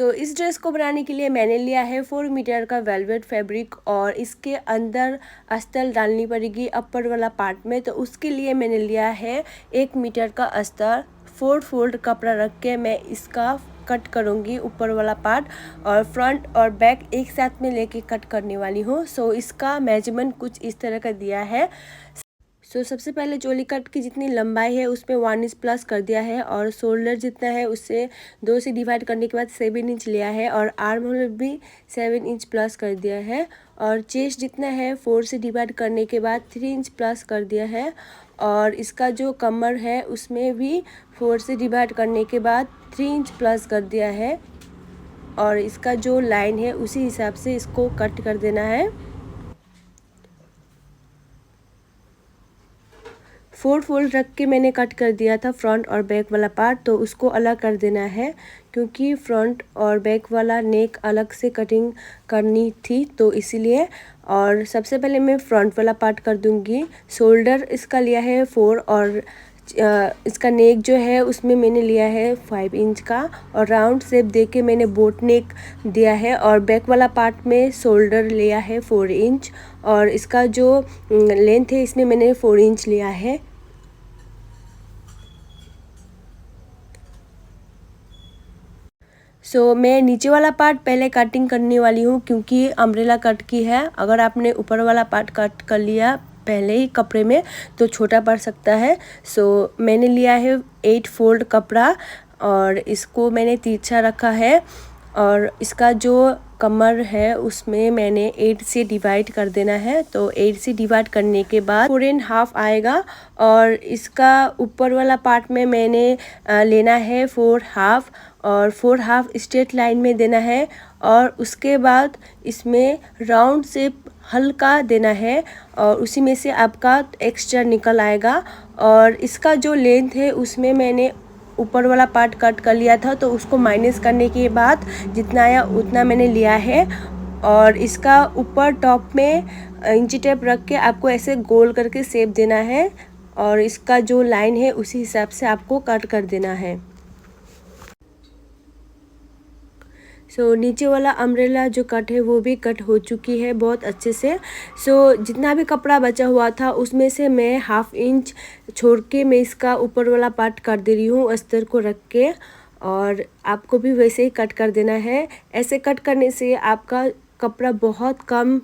इस ड्रेस को बनाने के लिए मैंने लिया है 4 मीटर का वेलवेट फैब्रिक और इसके अंदर अस्तर डालनी पड़ेगी अपर वाला पार्ट में। तो उसके लिए मैंने लिया है 1 मीटर का अस्तर। 4 फोल्ड कपड़ा रख के मैं इसका कट करूँगी ऊपर वाला पार्ट, और फ्रंट और बैक एक साथ में लेके कट करने वाली हूँ। इसका मेजरमेंट कुछ इस तरह का दिया है। सबसे पहले चोली कट की जितनी लंबाई है उसमें 1 इंच प्लस कर दिया है, और शोल्डर जितना है उससे 2 से डिवाइड करने के बाद 7 इंच लिया है, और आर्म होल भी 7 इंच प्लस कर दिया है, और चेस्ट जितना है 4 से डिवाइड करने के बाद 3 इंच प्लस कर दिया है, और इसका जो कमर है उसमें भी 4 से डिवाइड करने के बाद 3 इंच प्लस कर दिया है, और इसका जो लाइन है उसी हिसाब से इसको कट कर देना है। 4 फोल्ड रख के मैंने कट कर दिया था फ्रंट और बैक वाला पार्ट, तो उसको अलग कर देना है क्योंकि फ्रंट और बैक वाला नेक अलग से कटिंग करनी थी, तो इसीलिए। और सबसे पहले मैं फ्रंट वाला पार्ट कर दूंगी। शोल्डर इसका लिया है 4, और इसका नेक जो है उसमें मैंने लिया है 5 इंच का, और राउंड शेप देके मैंने बोट नेक दिया है, और बैक वाला पार्ट में शोल्डर लिया है 4 इंच, और इसका जो लेंथ है इसमें मैंने 4 इंच लिया है। मैं नीचे वाला पार्ट पहले कटिंग करने वाली हूँ क्योंकि अम्ब्रेला कट की है। अगर आपने ऊपर वाला पार्ट कट कर लिया पहले ही कपड़े में तो छोटा पड़ सकता है। मैंने लिया है 8 फोल्ड कपड़ा, और इसको मैंने तिरछा रखा है, और इसका जो कमर है उसमें मैंने 8 से डिवाइड कर देना है। तो 8 से डिवाइड करने के बाद 4.5 आएगा, और इसका ऊपर वाला पार्ट में मैंने लेना है 4 हाफ, और 4 हाफ स्ट्रेट लाइन में देना है, और उसके बाद इसमें राउंड शेप हल्का देना है, और उसी में से आपका एक्स्ट्रा निकल आएगा। और इसका जो लेंथ है उसमें मैंने ऊपर वाला पार्ट कट कर लिया था, तो उसको माइनस करने के बाद जितना आया उतना मैंने लिया है, और इसका ऊपर टॉप में इंची टेप रख के आपको ऐसे गोल करके शेप देना है, और इसका जो लाइन है उसी हिसाब से आपको कट कर देना है। नीचे वाला अम्ब्रेला जो कट है वो भी कट हो चुकी है बहुत अच्छे से। जितना भी कपड़ा बचा हुआ था उसमें से मैं 1/2 इंच छोड़ के मैं इसका ऊपर वाला पार्ट कर दे रही हूँ अस्तर को रख के, और आपको भी वैसे ही कट कर देना है। ऐसे कट करने से आपका कपड़ा बहुत कम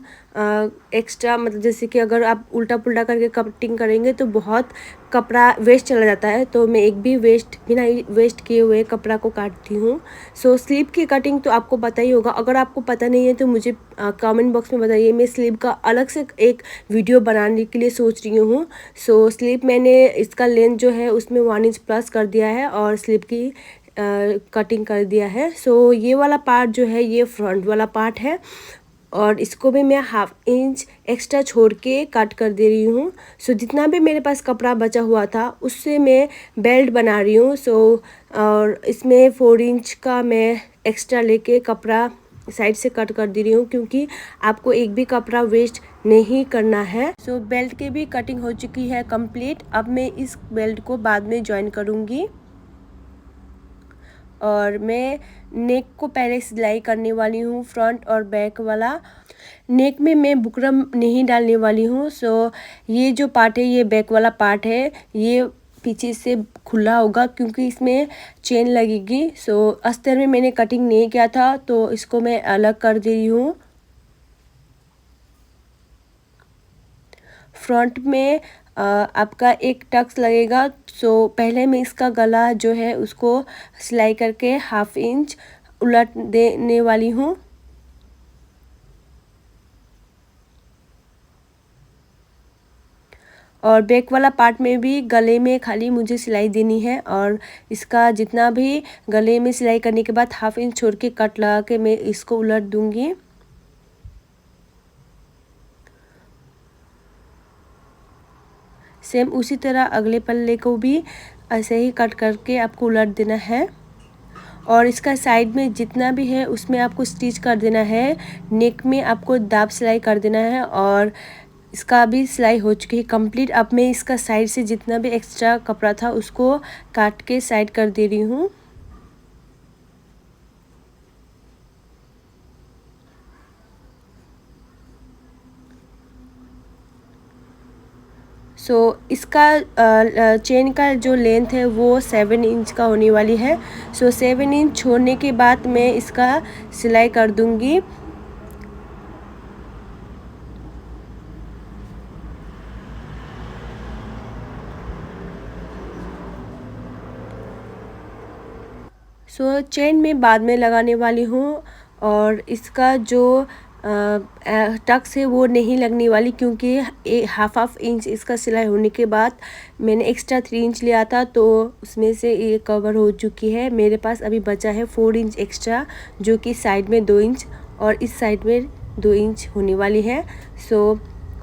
एक्स्ट्रा, मतलब जैसे कि अगर आप उल्टा पुल्टा करके कटिंग करेंगे तो बहुत कपड़ा वेस्ट चला जाता है। तो मैं एक भी बिना वेस्ट किए हुए कपड़ा को काटती हूँ। स्लीव की कटिंग तो आपको पता ही होगा। अगर आपको पता नहीं है तो मुझे कमेंट बॉक्स में बताइए, मैं स्लीव का अलग से एक वीडियो बनाने के लिए सोच रही हूँ। स्लीव मैंने इसका लेंथ जो है उसमें 1 इंच प्लस कर दिया है, और स्लीव की कटिंग कर दिया है। ये वाला पार्ट जो है ये फ्रंट वाला पार्ट है, और इसको भी मैं 1/2 इंच एक्स्ट्रा छोड़ के कट कर दे रही हूँ। जितना भी मेरे पास कपड़ा बचा हुआ था उससे मैं बेल्ट बना रही हूँ। और इसमें 4 इंच का मैं एक्स्ट्रा लेके कपड़ा साइड से कट कर दे रही हूँ क्योंकि आपको एक भी कपड़ा वेस्ट नहीं करना है। बेल्ट की भी कटिंग हो चुकी है कंप्लीट। अब मैं इस बेल्ट को बाद में ज्वाइन करूँगी, और मैं नेक को पहले सिलाई करने वाली हूँ, फ्रंट और बैक वाला। नेक में मैं बुकरम नहीं डालने वाली हूँ। ये जो पार्ट है ये बैक वाला पार्ट है, ये पीछे से खुला होगा क्योंकि इसमें चेन लगेगी। अस्तर में मैंने कटिंग नहीं किया था तो इसको मैं अलग कर दे रही हूँ। फ्रंट में आपका एक टक्स लगेगा। पहले मैं इसका गला जो है उसको सिलाई करके 1/2 इंच उलट देने वाली हूँ। और बैक वाला पार्ट में भी गले में खाली मुझे सिलाई देनी है, और इसका जितना भी गले में सिलाई करने के बाद 1/2 इंच छोड़ के कट लगा के मैं इसको उलट दूंगी। सेम उसी तरह अगले पल्ले को भी ऐसे ही कट करके आपको उलट देना है, और इसका साइड में जितना भी है उसमें आपको स्टिच कर देना है। नेक में आपको दाब सिलाई कर देना है, और इसका भी सिलाई हो चुकी है कंप्लीट। अब मैं इसका साइड से जितना भी एक्स्ट्रा कपड़ा था उसको काट के साइड कर दे रही हूँ। सो इसका चेन का जो लेंथ है वो 7 इंच का होने वाली है। सो 7 इंच छोड़ने के बाद मैं इसका सिलाई कर दूंगी। चेन में बाद में लगाने वाली हूँ, और इसका जो टक्स है वो नहीं लगने वाली, क्योंकि हाफ इंच इसका सिलाई होने के बाद मैंने एक्स्ट्रा 3 इंच लिया था, तो उसमें से ये कवर हो चुकी है। मेरे पास अभी बचा है 4 इंच एक्स्ट्रा, जो कि साइड में 2 इंच और इस साइड में 2 इंच होने वाली है।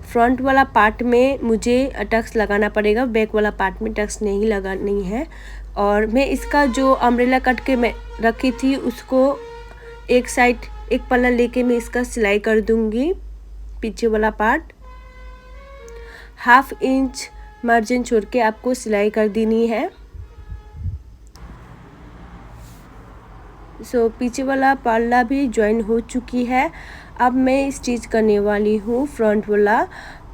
फ्रंट वाला पार्ट में मुझे टक्स लगाना पड़ेगा, बैक वाला पार्ट में टक्स नहीं लगानी है। और मैं इसका जो अम्ब्रेला कट के मैं रखी थी उसको एक साइड एक पल्ला लेके मैं इसका सिलाई कर दूंगी। पीछे वाला पार्ट हाफ इंच मार्जिन छोड़ के आपको सिलाई कर देनी है। पीछे वाला पल्ला भी ज्वाइन हो चुकी है। अब मैं स्टिच करने वाली हूँ फ्रंट वाला।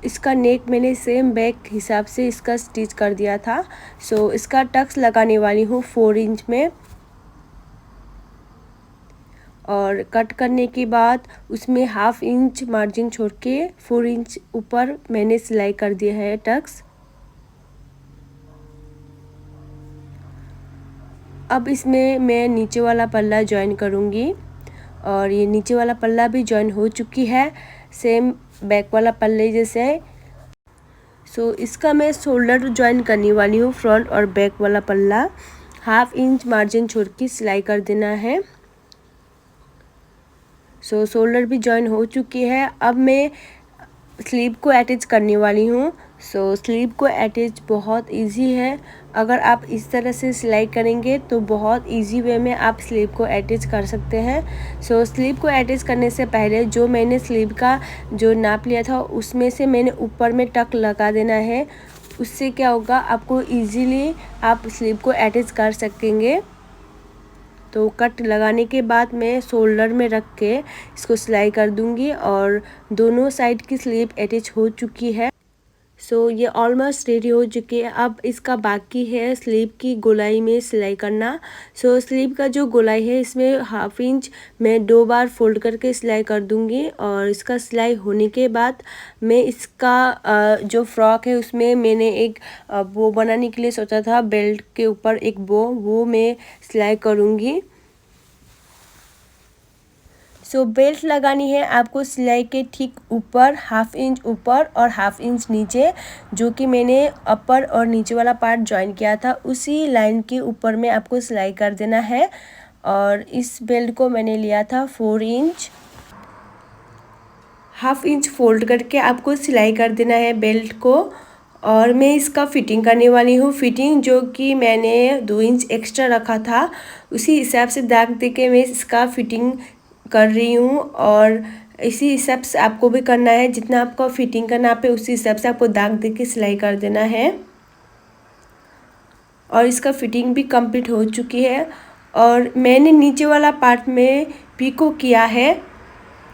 इसका नेक मैंने सेम बैक हिसाब से इसका स्टिच कर दिया था। इसका टक्स लगाने वाली हूँ 4 इंच में, और कट करने के बाद उसमें हाफ इंच मार्जिन छोड़ के 4 इंच ऊपर मैंने सिलाई कर दिया है टक्स। अब इसमें मैं नीचे वाला पल्ला ज्वाइन करूँगी, और ये नीचे वाला पल्ला भी ज्वाइन हो चुकी है सेम बैक वाला पल्ले जैसे। इसका मैं शोल्डर ज्वाइन करने वाली हूँ। फ्रंट और बैक वाला पल्ला हाफ इंच मार्जिन छोड़ के सिलाई कर देना है। शोल्डर भी ज्वाइन हो चुकी है। अब मैं स्लीव को अटैच करने वाली हूँ। स्लीव को अटैच बहुत इजी है। अगर आप इस तरह से सिलाई करेंगे तो बहुत इजी वे में आप स्लीव को अटैच कर सकते हैं। स्लीव को अटैच करने से पहले जो मैंने स्लीव का जो नाप लिया था उसमें से मैंने ऊपर में टक लगा देना है। उससे क्या होगा, आपको इजीली आप स्लीव को अटैच कर सकेंगे। कट लगाने के बाद मैं शोल्डर में रख के इसको सिलाई कर दूंगी, और दोनों साइड की स्लीव अटैच हो चुकी है। ये ऑलमोस्ट रेडी हो चुकी है। अब इसका बाकी है स्लीव की गोलाई में सिलाई करना। स्लीव का जो गोलाई है इसमें हाफ इंच मैं 2 बार फोल्ड करके सिलाई कर दूंगी, और इसका सिलाई होने के बाद मैं इसका जो फ्रॉक है उसमें मैंने एक बो बनाने के लिए सोचा था, बेल्ट के ऊपर एक बो, वो मैं सिलाई करूँगी। बेल्ट लगानी है आपको सिलाई के ठीक ऊपर, हाफ इंच ऊपर और हाफ इंच नीचे, जो कि मैंने अपर और नीचे वाला पार्ट ज्वाइन किया था उसी लाइन के ऊपर में आपको सिलाई कर देना है। और इस बेल्ट को मैंने लिया था 4 इंच। हाफ इंच फोल्ड करके आपको सिलाई कर देना है बेल्ट को। और मैं इसका फिटिंग करने वाली हूँ। फिटिंग जो कि मैंने 2 इंच एक्स्ट्रा रखा था उसी हिसाब से दाग दे के मैं इसका फिटिंग कर रही हूँ, और इसी हिसाब से आपको भी करना है। जितना आपको फिटिंग करना पे उसी हिसाब से आपको दाग दे के सिलाई कर देना है। और इसका फिटिंग भी कंप्लीट हो चुकी है, और मैंने नीचे वाला पार्ट में पीको किया है।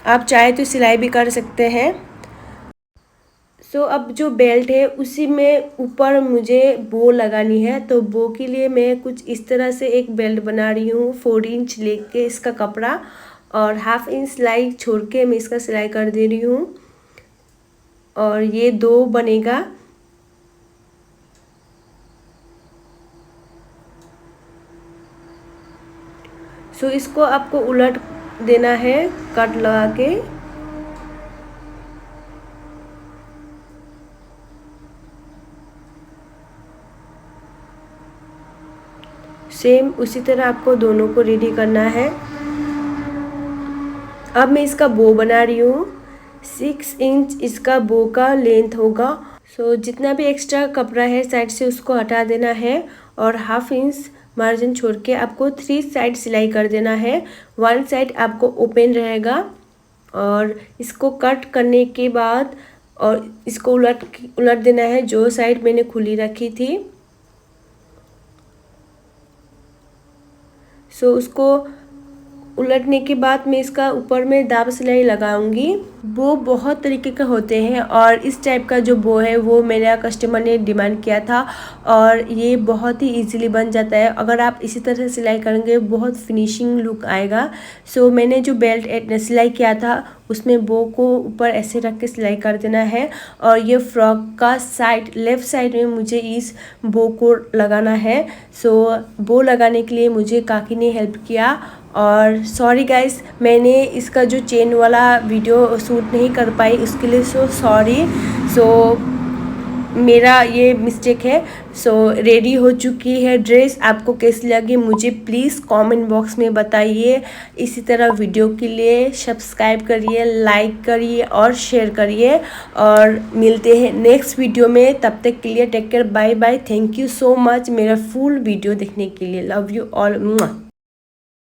आप चाहे तो सिलाई भी कर सकते हैं। अब जो बेल्ट है उसी में ऊपर मुझे बो लगानी है, तो बो के लिए मैं कुछ इस तरह से एक बेल्ट बना रही हूँ। 4 इंच लेके इसका कपड़ा और हाफ इंच सिलाई छोड़ के मैं इसका सिलाई कर दे रही हूँ, और ये 2 बनेगा। इसको आपको उलट देना है कट लगा के। सेम उसी तरह आपको दोनों को रेडी करना है। अब मैं इसका बो बना रही हूँ। 6 इंच इसका बो का लेंथ होगा। जितना भी एक्स्ट्रा कपड़ा है साइड से उसको हटा देना है, और हाफ इंच मार्जिन छोड़ के आपको 3 साइड सिलाई कर देना है। 1 साइड आपको ओपन रहेगा, और इसको कट करने के बाद और इसको उलट देना है जो साइड मैंने खुली रखी थी। उसको उलटने के बाद मैं इसका ऊपर में दाब सिलाई लगाऊंगी। बो बहुत तरीके के होते हैं और इस टाइप का जो बो है वो मेरा कस्टमर ने डिमांड किया था और ये बहुत ही इजीली बन जाता है। अगर आप इसी तरह से सिलाई करेंगे बहुत फिनिशिंग लुक आएगा। सो मैंने जो बेल्ट सिलाई किया था उसमें बो को ऊपर ऐसे रख के सिलाई कर देना है और ये फ्रॉक का साइड लेफ़्ट साइड में मुझे इस बो को लगाना है। सो बो लगाने के लिए मुझे काकी ने हेल्प किया और सॉरी गाइस, मैंने इसका जो चेन वाला वीडियो शूट नहीं कर पाई उसके लिए सॉरी। सो मेरा ये मिस्टेक है। सो रेडी हो चुकी है ड्रेस। आपको कैसी लगी मुझे प्लीज़ कमेंट बॉक्स में बताइए। इसी तरह वीडियो के लिए सब्सक्राइब करिए, लाइक करिए और शेयर करिए और मिलते हैं नेक्स्ट वीडियो में। तब तक के लिए take care, bye bye. Thank you so much मेरा फुल वीडियो देखने के लिए। Love you all.